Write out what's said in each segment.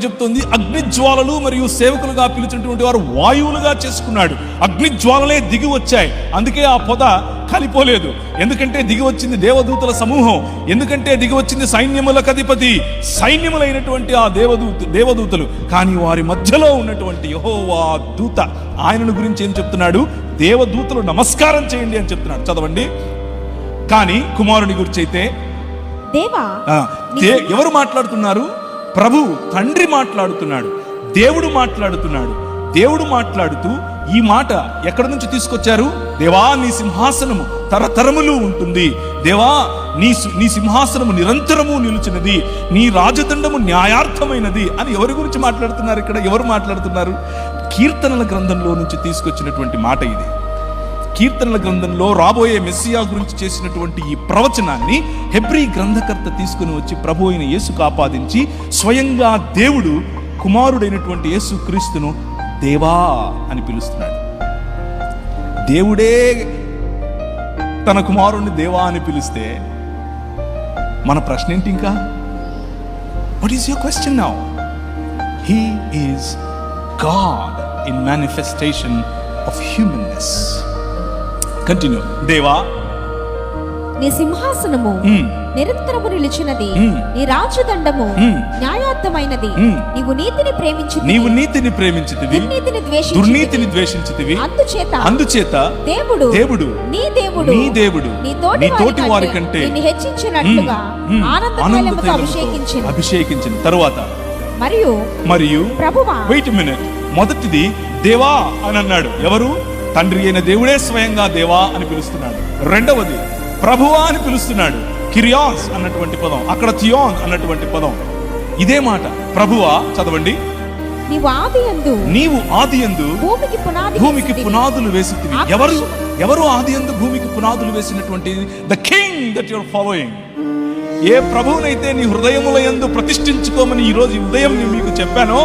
చెప్తోంది, అగ్ని జ్వాలలు మరియు సేవకులుగా పిలిచినటువంటి వారు వాయువులుగా చేసుకున్నాడు. అగ్ని జ్వాలలే దిగి వచ్చాయి, అందుకే ఆ పొద కలిపోలేదు. ఎందుకంటే దిగి వచ్చింది దేవదూతల సమూహం, ఎందుకంటే దిగి వచ్చింది సైన్యములకు అధిపతి, సైన్యములైనటువంటి ఆ దేవదూతలు. కానీ వారి మధ్యలో ఉన్నటువంటి యెహోవా దూత, ఆయనను గురించి ఏం చెప్తున్నాడు? దేవదూతలు నమస్కారం చేయండి అని చెప్తున్నాడు. చదవండి. కానీ కుమారుని గురించి అయితే ఎవరు మాట్లాడుతున్నారు? ప్రభు తండ్రి మాట్లాడుతున్నాడు, దేవుడు మాట్లాడుతున్నాడు. దేవుడు మాట్లాడుతూ ఈ మాట ఎక్కడి నుంచి తీసుకొచ్చారు? దేవా నీ సింహాసనము తరతరములు ఉంటుంది, దేవా నీ సింహాసనము నిరంతరము నిలుచున్నది, నీ రాజదండము న్యాయార్థమైనది అని ఎవరి గురించి మాట్లాడుతున్నారు? ఇక్కడ ఎవరు మాట్లాడుతున్నారు? కీర్తనల గ్రంథంలో నుంచి తీసుకొచ్చినటువంటి మాట ఇది. కీర్తనల గ్రంథంలో రాబోయే మెస్సియా గురించి చేసినటువంటి ఈ ప్రవచనాన్ని హెబ్రీ గ్రంథకర్త తీసుకుని వచ్చి ప్రభు అయిన యేసుకు ఆపాదించి స్వయంగా దేవుడు కుమారుడైనటువంటి యేసు క్రీస్తును దేవా అని పిలుస్తున్నాడు. దేవుడే తన కుమారుడిని దేవా అని పిలిస్తే మన ప్రశ్న ఏంటి? ఇంకా what is your question now? He is God in manifestation of humanness. Continue. దేవా నీ సింహాసనము నిరంతరము నిలిచినది, నీ రాజదండము న్యాయార్థమైనది. నీవు నీతిని ప్రేమించితివి, దుర్నీతిని ద్వేషించితివి. అందుచేత దేవుడు నీ దేవుడు నీ తోటి వారి కంటే నిన్ను హెచ్చించినట్లుగా ఆనందతైలముతో అభిషేకించిన తరువాత మరియు ప్రభువా, వెయిట్ ఎ మినిట్. మొదటిది దేవా అని అన్నాడు. ఎవరు? తండ్రి అయిన దేవుడే స్వయంగా దేవా అని పిలుస్తున్నాడు. రెండవది ప్రభువా అని పిలుస్తున్నాడు. కిరియాస్ అన్నటువంటి పదం, అక్కడ థియోన్ అన్నటువంటి పదం, ఇదే మాట. ప్రభువా, చదవండి. నీవు ఆదియందు భూమికి పునాదులు వేసితివి. ఎవరు ఆదియందు భూమికి పునాదులు వేసినటువంటి? The king that you are following. ఏ ప్రభువునైతే నీ హృదయముల యందు ప్రతిష్ఠించుకోమని ఈ రోజు ఉదయం నేను మీకు చెప్పానో,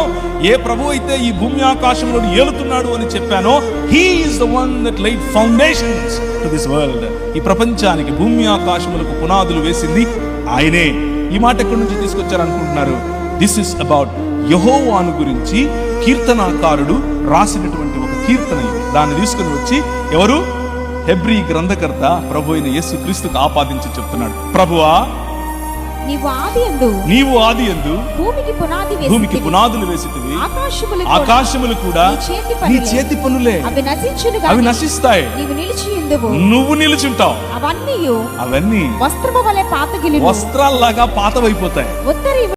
ఏ ప్రభు అయితే ఈ భూమి ఆకాశంలో ఏలుతున్నాడు అని చెప్పానో, he is the one that laid foundations to this world. ఈ ప్రపంచానికి భూమి ఆకాశములకు పునాదులు వేసింది ఆయనే. ఈ మాట ఎక్కడి నుంచి తీసుకొచ్చారు అనుకుంటున్నారు? దిస్ ఇస్ అబౌట్ యెహోవాను గురించి కీర్తనాకారుడు రాసినటువంటి ఒక కీర్తన ఇది. దాన్ని తీసుకుని వచ్చి ఎవరు? హెబ్రీ గ్రంథకర్త ప్రభు అయిన యేసు క్రీస్తుకు ఆపాదించి చెప్తున్నాడు. ప్రభువా, నీవు ఆదియందు భూమికి పునాదులు వేసితివి, ఆకాశములు కూడా నీ చేతి పనులే. అవి నశిస్తాయి, నువ్వు నిలుచుంటావు. అవన్నీ వస్త్రాల్లాగా పాతవైపోతాయి.